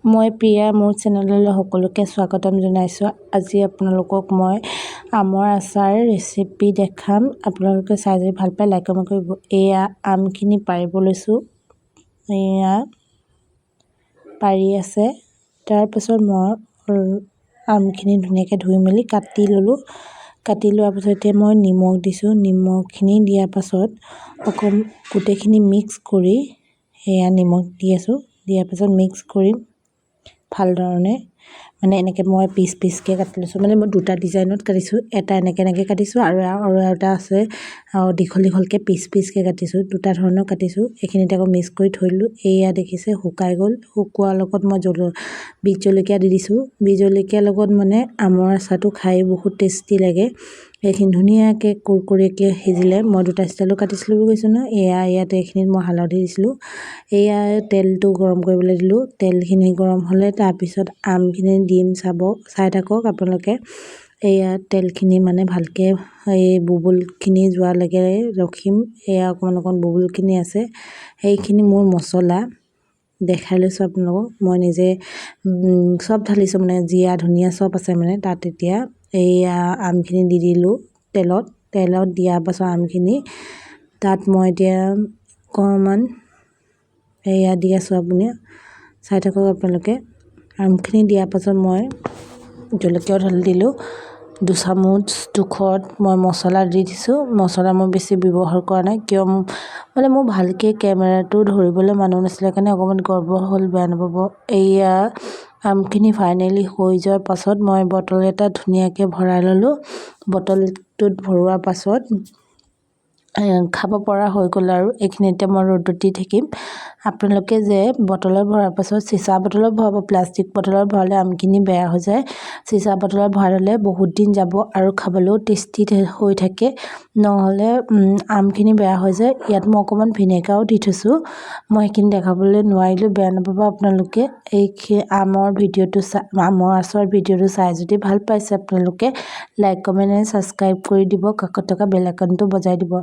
মই প্ৰিয়া মোৰ চেনেললৈ সকলোকে স্বাগতম জনাইছোঁ। আজি আপোনালোকক মই আমৰ আচাৰ ৰেচিপি দেখাম। আপোনালোকে চাই যদি ভাল পায় লাইক কমেণ্ট কৰিব। এয়া আমখিনি পাৰিব লৈছোঁ। এয়া পাৰি আছে। তাৰপাছত মই আমখিনি ধুনীয়াকৈ ধুই মেলি কাটি ল'লোঁ। কাটি লোৱাৰ পাছত এতিয়া মই নিমখ দিছোঁ। নিমখখিনি দিয়াৰ পাছত গোটেইখিনি মিক্স কৰি এয়া নিমখ দি আছোঁ। দিয়াৰ পাছত মিক্স কৰি ভালধৰণে এনেকৈ মই পিচকৈ কাটি লৈছোঁ। মই দুটা ডিজাইনত কাটিছোঁ। এটা এনেকৈ কাটিছোঁ আৰু এটা আছে দীঘলকৈ পিচকৈ কাটিছোঁ। দুটা ধৰণৰ কাটিছোঁ। এইখিনিতে আকৌ মিক্স কৰি থৈ দিলোঁ। এয়া দেখিছে শুকাই গ'ল। শুকোৱাৰ লগত মই বিট জলকীয়া দি দিছোঁ। বিট জলকীয়াৰ লগত আমৰ আচাৰটো খাই বহুত টেষ্টি লাগে। এইখিনি ধুনীয়াকৈ কুৰকুৰীয়াকৈ সিজিলে মই দুটা ষ্টাইলত কাটিছিলোঁ বুলি কৈছোঁ নহয়। ইয়াতে এইখিনিত মই হালধি দিছিলোঁ। এয়া তেলটো গৰম কৰিবলৈ দিলোঁ। তেলখিনি গৰম হ'লে তাৰপিছত আমখিনি দিম। চাই থাকক আপোনালোকে। এয়া তেলখিনি ভালকৈ এই বুবুলখিনি যোৱালৈকে ৰখিম। এয়া অকণ বুবুলখিনি আছে। সেইখিনি মোৰ মছলা দেখাই লৈছোঁ আপোনালোকক। মই নিজে চব ঢালিছোঁ জিৰা ধনিয়া চব আছে তাত। এতিয়া এয়া আমখিনি দি দিলোঁ তেলত দিয়াৰ পাছত আমখিনি তাত মই এতিয়া অকণমান এয়া দি আছোঁ। আপুনি চাই থাকক আপোনালোকে। আমখিনি দিয়াৰ পাছত মই জলকীয়াও ঢালি দিলোঁ। 2 চামুচ জোখত মই মছলা দি দিছোঁ। মছলা মই বেছি ব্যৱহাৰ কৰা নাই, কিয় মোৰ ভালকৈ কেমেৰাটো ধৰিবলৈ মানুহ নাছিলে কাৰণে অকণমান গড়বড় হ'ল, বেয়া নাপাব। এয়া আমখিনি ফাইনেলি হৈ যোৱাৰ পাছত মই বটল এটা ধুনীয়াকৈ ভৰাই ল'লোঁ। বটলটোত ভৰোৱাৰ পাছত খাব পৰা হৈ গ'ল আৰু এইখিনি এতিয়া মই ৰ'দত দি থাকিম। আপোনালোকে যে বটলত ভৰাৰ পাছত চিচা বটলত ভৰাব। প্লাষ্টিক বটলত ভৰালে আমখিনি বেয়া হৈ যায়। চিচা বটলত ভৰালে বহুত দিন যাব আৰু খাবলৈও টেষ্টি হৈ থাকে। নহ'লে আমখিনি বেয়া হৈ যায়। ইয়াত মই অকণমান ভিনেগাৰো দি থৈছোঁ। মই সেইখিনি দেখাবলৈ নোৱাৰিলোঁ, বেয়া নাপাব আপোনালোকে। আমৰ আচাৰ ভিডিঅ'টো চাই যদি ভাল পাইছে আপোনালোকে লাইক কমেণ্ট এণ্ড ছাবস্ক্ৰাইব কৰি দিব। কাষত থকা বেল আইকনটো বজাই দিব।